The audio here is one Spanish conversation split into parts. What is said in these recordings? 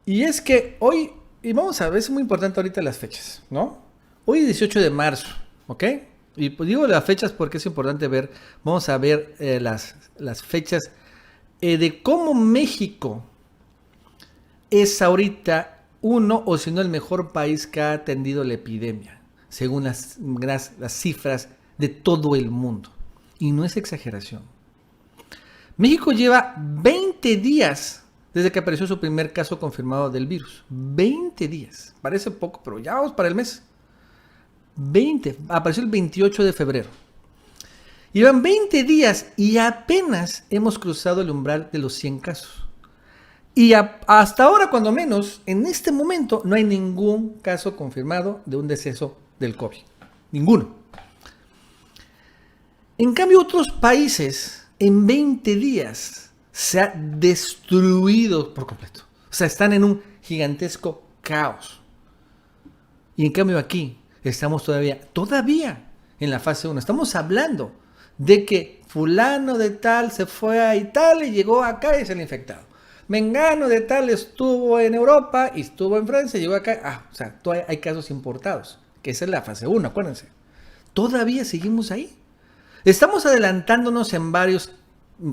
Y es que hoy, y vamos a ver, es muy importante ahorita las fechas, ¿no? Hoy es 18 de marzo, ¿ok? Y pues digo las fechas porque es importante ver, vamos a ver las fechas de cómo México es ahorita uno o si no el mejor país que ha atendido la epidemia, según las cifras de todo el mundo. Y no es exageración. México lleva 20 días desde que apareció su primer caso confirmado del virus. 20 días. Parece poco, pero ya vamos para el mes. 20. Apareció el 28 de febrero. Llevan 20 días y apenas hemos cruzado el umbral de los 100 casos. Y hasta ahora, cuando menos, en este momento, no hay ningún caso confirmado de un deceso del COVID. Ninguno. En cambio, otros países, en 20 días, se ha destruido por completo. O sea, están en un gigantesco caos. Y en cambio aquí, estamos todavía en la fase 1. Estamos hablando de que fulano de tal se fue a Italia y llegó acá y se le ha infectado. Mengano de tal estuvo en Europa y estuvo en Francia y llegó acá. O sea, todavía hay casos importados, que esa es la fase 1, acuérdense. Todavía seguimos ahí. Estamos adelantándonos en varios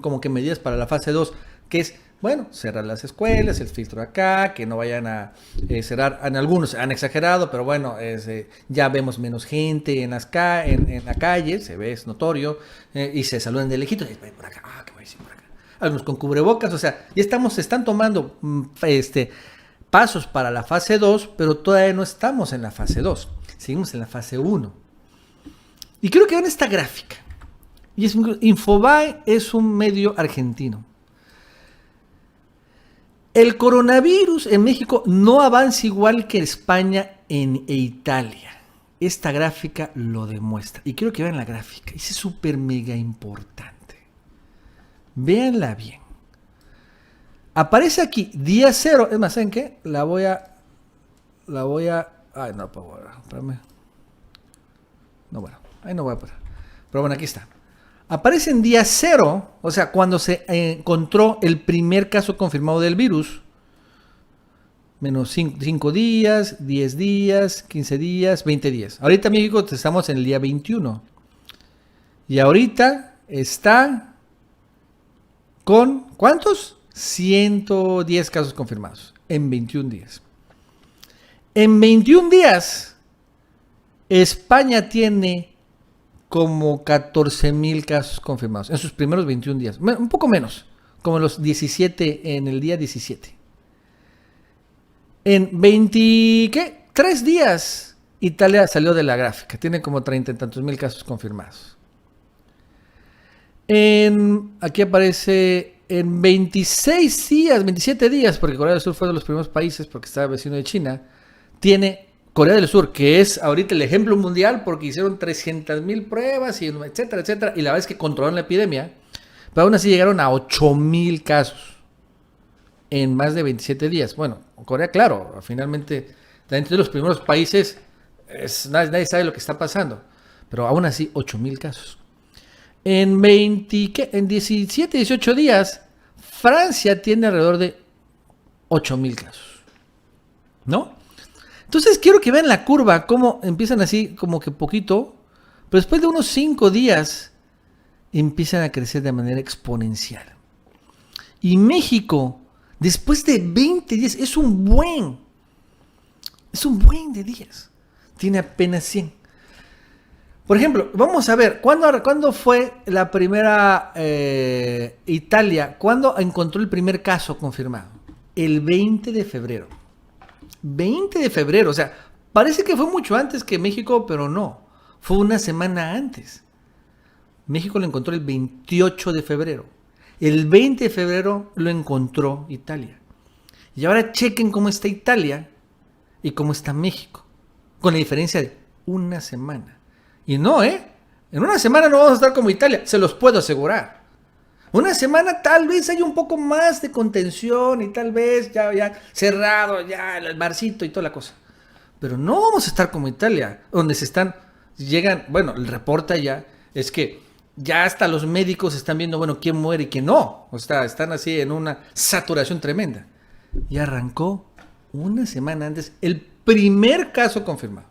como que medidas para la fase 2, que es, bueno, cerrar las escuelas, el filtro acá, que no vayan a cerrar, en algunos han exagerado, pero bueno, ya vemos menos gente en la calle, se ve, es notorio, y se saludan de lejitos, y por acá, ¿qué voy a decir por acá? Algunos con cubrebocas, o sea, ya se están tomando pasos para la fase 2, pero todavía no estamos en la fase 2, seguimos en la fase 1. Y quiero que vean esta gráfica. Y Infobae es un medio argentino. El coronavirus en México no avanza igual que España e Italia. Esta gráfica lo demuestra. Y quiero que vean la gráfica. Es súper mega importante. Véanla bien. Aparece aquí día 0. Es más, ¿saben qué? La voy a... Ay, no, por favor. Espérame. No, bueno. Ahí no voy a pasar. Pero bueno, aquí está. Aparece en día 0, o sea, cuando se encontró el primer caso confirmado del virus, menos 5 días, 10 días, 15 días, 20 días. Ahorita en México estamos en el día 21. Y ahorita está con, ¿cuántos? 110 casos confirmados en 21 días. En 21 días, España tiene como 14,000 casos confirmados en sus primeros 21 días. Un poco menos, como los 17 en el día 17. En 23 días, Italia salió de la gráfica. Tiene como 30 y tantos mil casos confirmados. Aquí aparece en 26 días, 27 días, porque Corea del Sur fue de los primeros países, porque estaba vecino de China, tiene Corea del Sur, que es ahorita el ejemplo mundial porque hicieron 300,000 pruebas, y etcétera, etcétera, y la verdad es que controlaron la epidemia, pero aún así llegaron a 8,000 casos en más de 27 días. Bueno, Corea, claro, finalmente, entre los primeros países, nadie sabe lo que está pasando, pero aún así 8,000 casos. En 17, 18 días, Francia tiene alrededor de 8,000 casos, ¿no? Entonces quiero que vean la curva, cómo empiezan así como que poquito, pero después de unos 5 días empiezan a crecer de manera exponencial. Y México, después de 20 días, es un buen de días. Tiene apenas 100. Por ejemplo, vamos a ver, ¿cuándo fue la primera Italia? ¿Cuándo encontró el primer caso confirmado? El 20 de febrero. 20 de febrero, o sea, parece que fue mucho antes que México, pero no, fue una semana antes. México lo encontró el 28 de febrero. El 20 de febrero lo encontró Italia. Y ahora chequen cómo está Italia y cómo está México, con la diferencia de una semana. Y no, en una semana no vamos a estar como Italia, se los puedo asegurar. Una semana tal vez haya un poco más de contención y tal vez ya cerrado, ya el barcito y toda la cosa. Pero no vamos a estar como Italia, donde bueno, el reporte ya es que ya hasta los médicos están viendo, bueno, quién muere y quién no. O sea, están así en una saturación tremenda. Y arrancó Una semana antes, el primer caso confirmado.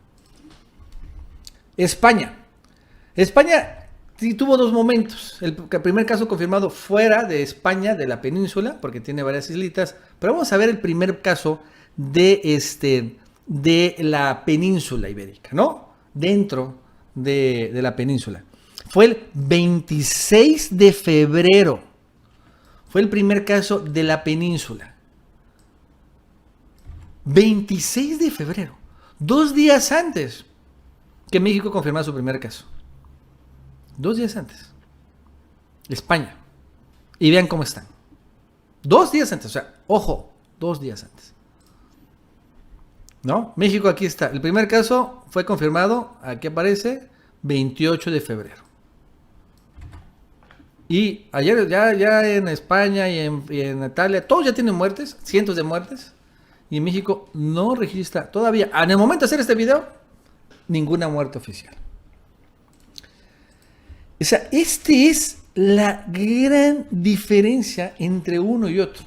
España. España sí tuvo dos momentos. El primer caso confirmado fuera de España, de la península, porque tiene varias islitas. Pero vamos a ver el primer caso de la península ibérica, ¿no? Dentro de la península. Fue el 26 de febrero. Fue el primer caso de la península. 26 de febrero. 2 días antes que México confirmara su primer caso. 2 días antes. España. Y vean cómo están. 2 días antes. O sea, ojo, 2 días antes. ¿No? México, aquí está. El primer caso fue confirmado, aquí aparece, 28 de febrero. Y ayer ya en España y en Italia, todos ya tienen muertes, cientos de muertes. Y en México no registra todavía, en el momento de hacer este video, ninguna muerte oficial. O sea, es la gran diferencia entre uno y otro.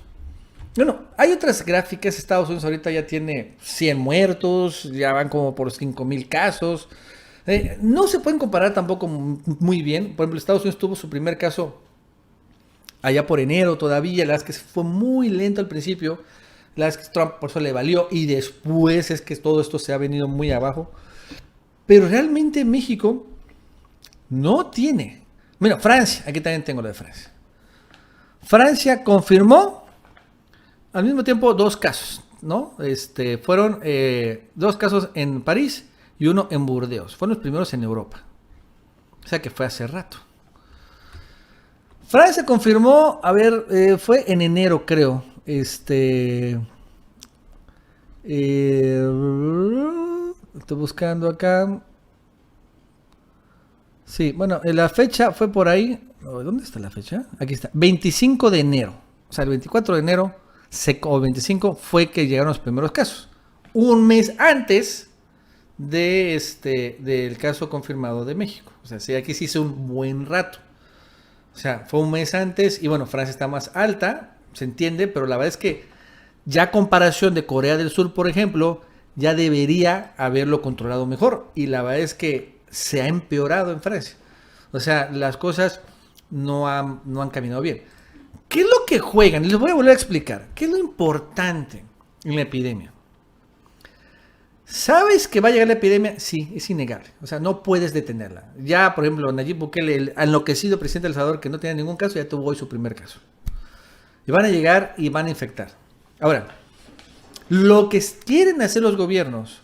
Bueno, hay otras gráficas. Estados Unidos ahorita ya tiene 100 muertos, ya van como por 5,000 casos. No se pueden comparar tampoco muy bien. Por ejemplo, Estados Unidos tuvo su primer caso allá por enero todavía. La verdad es que fue muy lento al principio. La verdad es que Trump por eso le valió. Y después es que todo esto se ha venido muy abajo. Pero realmente México no tiene. Mira, Francia, aquí también tengo lo de Francia. Francia confirmó al mismo tiempo 2 casos, ¿no? Fueron 2 casos en París y uno en Burdeos. Fueron los primeros en Europa. O sea que fue hace rato. Francia confirmó, fue en enero, creo. Estoy buscando acá. Sí, bueno, la fecha fue por ahí. ¿Dónde está la fecha? Aquí está. 25 de enero. O sea, el 24 de enero o 25 fue que llegaron los primeros casos. Un mes antes del caso confirmado de México. O sea, sí, aquí sí hizo un buen rato. O sea, fue un mes antes y bueno, Francia está más alta, se entiende, pero la verdad es que ya a comparación de Corea del Sur, por ejemplo, ya debería haberlo controlado mejor. Y la verdad es que se ha empeorado en Francia. O sea, las cosas no han caminado bien. ¿Qué es lo que juegan? Les voy a volver a explicar. ¿Qué es lo importante en la epidemia? ¿Sabes que va a llegar la epidemia? Sí, es innegable. O sea, no puedes detenerla. Ya, por ejemplo, Nayib Bukele, el enloquecido presidente de El Salvador, que no tenía ningún caso, ya tuvo hoy su primer caso. Y van a llegar y van a infectar. Ahora, lo que quieren hacer los gobiernos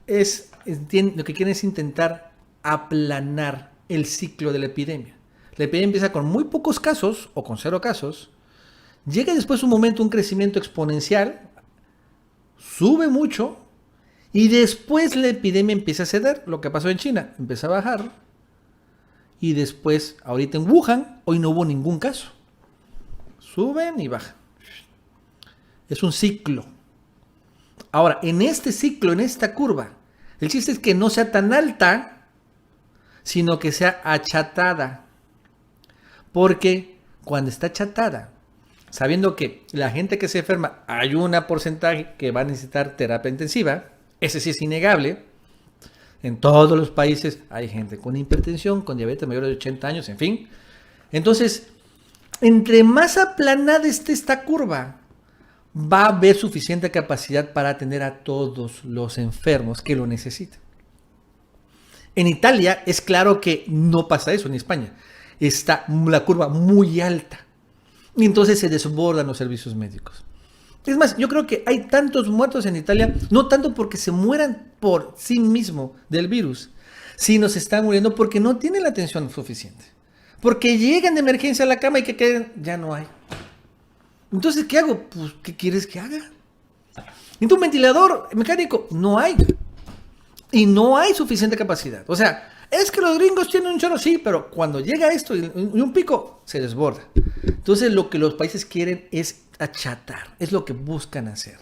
lo que quieren es intentar aplanar el ciclo de la epidemia. La epidemia empieza con muy pocos casos o con 0 casos. Llega después un crecimiento exponencial, sube mucho y después la epidemia empieza a ceder. Lo que pasó en China, empieza a bajar y después, ahorita en Wuhan, hoy no hubo ningún caso. Suben y bajan. Es un ciclo. Ahora, en este ciclo, en esta curva, el chiste es que no sea tan alta, sino que sea achatada. Porque cuando está achatada, sabiendo que la gente que se enferma, hay un porcentaje que va a necesitar terapia intensiva, ese sí es innegable. En todos los países hay gente con hipertensión, con diabetes mayor de 80 años, en fin. Entonces, entre más aplanada esté esta curva, va a haber suficiente capacidad para atender a todos los enfermos que lo necesitan. En Italia es claro que no pasa eso, en España. Está la curva muy alta. Y entonces se desbordan los servicios médicos. Es más, yo creo que hay tantos muertos en Italia, no tanto porque se mueran por sí mismo del virus, sino se están muriendo porque no tienen la atención suficiente. Porque llegan de emergencia a la cama y que queden, ya no hay. Entonces, ¿qué hago? Pues, ¿qué quieres que haga? En un ventilador mecánico no hay. Y no hay suficiente capacidad. O sea, es que los gringos tienen un chorro, sí, pero cuando llega esto y un pico, se desborda. Entonces, lo que los países quieren es achatar. Es lo que buscan hacer.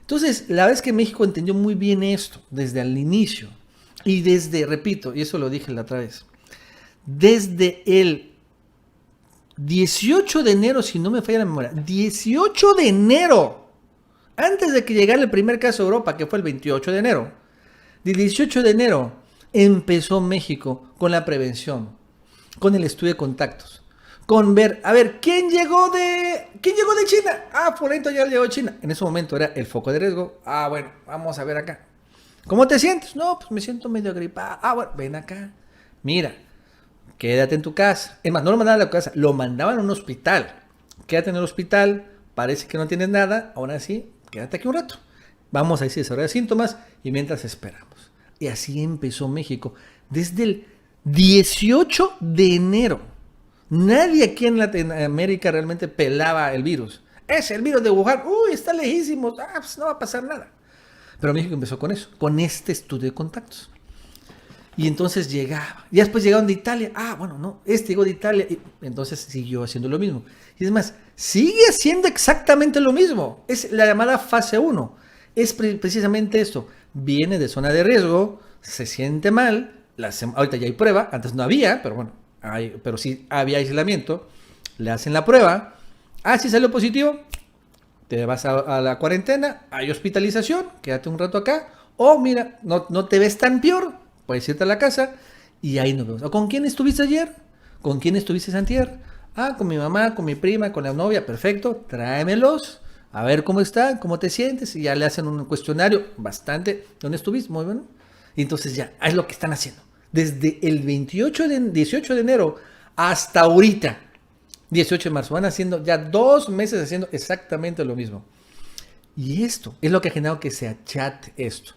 Entonces, la verdad es que México entendió muy bien esto desde el inicio. Y repito, y eso lo dije la otra vez, desde el 18 de enero, si no me falla la memoria, 18 de enero Antes de que llegara el primer caso a Europa, que fue el 28 de enero, del 18 de enero empezó México con la prevención, con el estudio de contactos, con ver, a ver, ¿quién llegó de China? Ah, fulanito ya llegó de China. En ese momento era el foco de riesgo. Ah, bueno, vamos a ver acá. ¿Cómo te sientes? No, pues me siento medio gripado. Ah, bueno, ven acá. Mira, quédate en tu casa. Es más, no lo mandaban a la casa, lo mandaban a un hospital. Quédate en el hospital, parece que no tienes nada, aún así, quédate aquí un rato. Vamos a decir sobre síntomas y mientras esperamos. Y así empezó México. Desde el 18 de enero. Nadie aquí en Latinoamérica realmente pelaba el virus. Es el virus de Wuhan. Uy, está lejísimo. Ah, pues no va a pasar nada. Pero México empezó con eso, con este estudio de contactos. Y entonces llegaba. Y después llegaron de Italia. Ah, bueno, no, este llegó de Italia. Y entonces siguió haciendo lo mismo. Y es más, sigue haciendo exactamente lo mismo. Es la llamada fase 1. Es precisamente esto. Viene de zona de riesgo, se siente mal. Ahorita ya hay prueba. Antes no había, pero bueno, pero sí había aislamiento. Le hacen la prueba. Ah, sí salió positivo. Te vas a la cuarentena. Hay hospitalización. Quédate un rato acá. O mira, no te ves tan peor. Puedes irte a la casa y ahí nos vemos. ¿Con quién estuviste ayer? ¿Con quién estuviste antier? Ah, con mi mamá, con mi prima, con la novia. Perfecto, tráemelos. A ver cómo están, cómo te sientes. Y ya le hacen un cuestionario bastante. ¿Dónde estuviste? Muy bueno. Y entonces ya, es lo que están haciendo. Desde el 18 de enero hasta ahorita, 18 de marzo. Van haciendo ya 2 meses haciendo exactamente lo mismo. Y esto es lo que ha generado que se achate esto.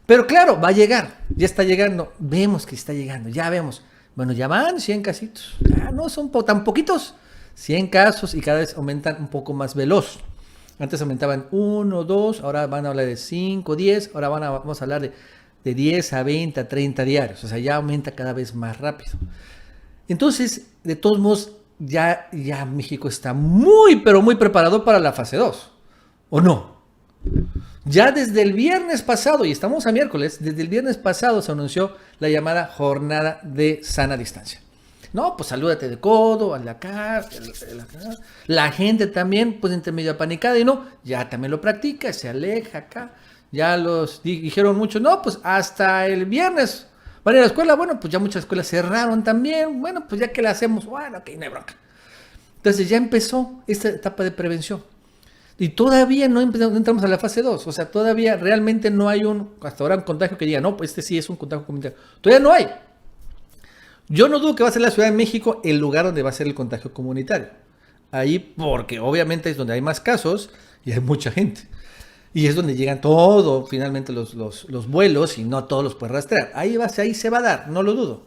Pero claro, va a llegar, ya está llegando, vemos que está llegando, ya vemos. Bueno, ya van 100 casitos, ya no son tan poquitos, 100 casos y cada vez aumentan un poco más veloz. Antes aumentaban 1, 2, ahora van a hablar de 5, 10, ahora vamos a hablar de 10 a 20, a 30 diarios, o sea, ya aumenta cada vez más rápido. Entonces, de todos modos, ya México está muy, pero muy preparado para la fase 2, ¿o no? Ya desde el viernes pasado, y estamos a miércoles, desde el viernes pasado se anunció la llamada jornada de sana distancia. No, pues salúdate de codo, hazle acá. La gente también, pues entre medio apanicada y no, ya también lo practica, se aleja acá. Ya los dijeron muchos, no, pues hasta el viernes van a ir a la escuela. Bueno, pues ya muchas escuelas cerraron también. Bueno, pues ya que la hacemos, bueno, ok, no hay bronca. Entonces ya empezó esta etapa de prevención. Y todavía no entramos a la fase 2. O sea, todavía realmente no hay hasta ahora un contagio que diga, no, pues este sí es un contagio comunitario. Todavía no hay. Yo no dudo que va a ser la Ciudad de México el lugar donde va a ser el contagio comunitario. Ahí, porque obviamente es donde hay más casos y hay mucha gente. Y es donde llegan finalmente los vuelos y no todos los puedes rastrear. Ahí se va a dar, no lo dudo.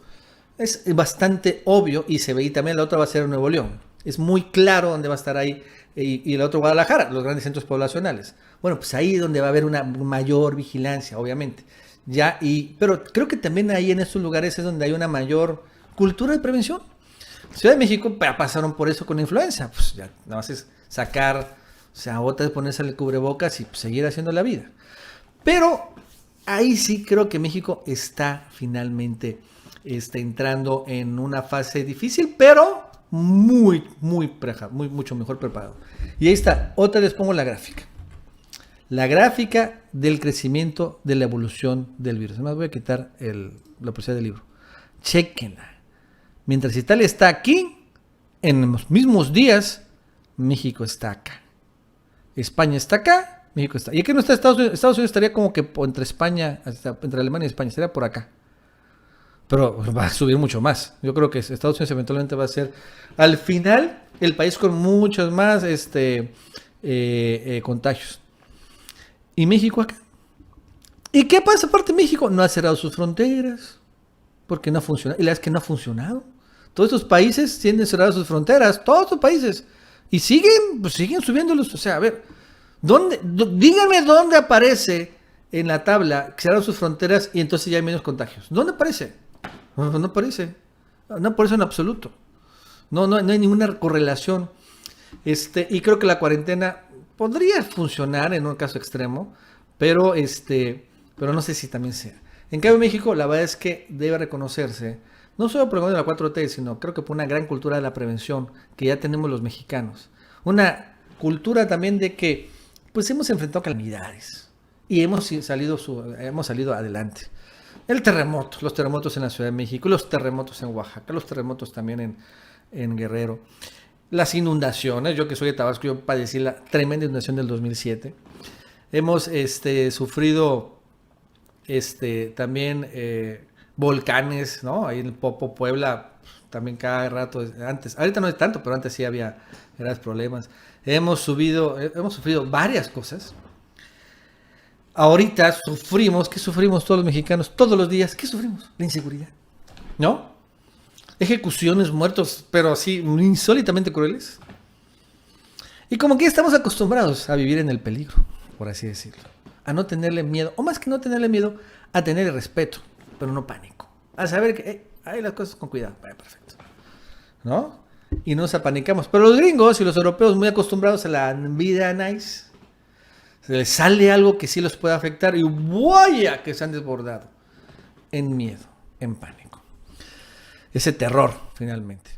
Es bastante obvio y se ve, y también la otra va a ser Nuevo León. Es muy claro dónde va a estar ahí. Y el otro Guadalajara, los grandes centros poblacionales. Bueno, pues ahí es donde va a haber una mayor vigilancia, obviamente. Pero creo que también ahí en estos lugares es donde hay una mayor cultura de prevención. Ciudad de México pasaron por eso con la influenza. Pues ya nada más es sacar, o sea, otra vez ponerse el cubrebocas y pues, seguir haciendo la vida. Pero ahí sí creo que México está finalmente entrando en una fase difícil, pero mucho mejor preparado. Y ahí está, otra vez pongo la gráfica. La gráfica del crecimiento de la evolución del virus. Además voy a quitar la porción del libro. Chequenla. Mientras Italia está aquí, en los mismos días, México está acá. España está acá, México está. Y aquí no está Estados Unidos. Estados Unidos estaría como que entre Alemania y España, estaría por acá. Pero va a subir mucho más. Yo creo que Estados Unidos eventualmente va a ser, al final, el país con muchos más contagios. Y México acá. ¿Y qué pasa aparte de México? No ha cerrado sus fronteras. Porque no ha funcionado. Y la verdad es que no ha funcionado. Todos estos países tienen cerradas sus fronteras. Todos estos países. Y siguen subiéndolos. O sea, a ver. Díganme dónde aparece en la tabla que cerraron sus fronteras y entonces ya hay menos contagios. ¿Dónde aparece? No aparece. No aparece en absoluto. No hay ninguna correlación. Y creo que la cuarentena podría funcionar en un caso extremo, pero no sé si también sea. En cambio, México, la verdad es que debe reconocerse, no solo por el de la 4T, sino creo que por una gran cultura de la prevención que ya tenemos los mexicanos. Una cultura también de que pues hemos enfrentado calamidades y hemos salido adelante. El terremoto, los terremotos en la Ciudad de México, los terremotos en Oaxaca, los terremotos también en Guerrero, las inundaciones. Yo que soy de Tabasco, yo padecí la tremenda inundación del 2007. Hemos sufrido también volcanes, ¿no? Ahí en el Popo, Puebla, también cada rato, antes, ahorita no es tanto, pero antes sí había graves problemas. Hemos sufrido varias cosas. Ahorita sufrimos, ¿qué sufrimos todos los mexicanos? Todos los días, ¿qué sufrimos? La inseguridad, ¿no? Ejecuciones, muertos, pero así insólitamente crueles. Y como que estamos acostumbrados a vivir en el peligro, por así decirlo. A no tenerle miedo, o más que no tenerle miedo, a tener respeto, pero no pánico. A saber que hay las cosas con cuidado. Perfecto. ¿No? Y nos apanicamos. Pero los gringos y los europeos muy acostumbrados a la vida nice, se les sale algo que sí los puede afectar y ¡vaya! Que se han desbordado en miedo, en pánico. Ese terror, finalmente.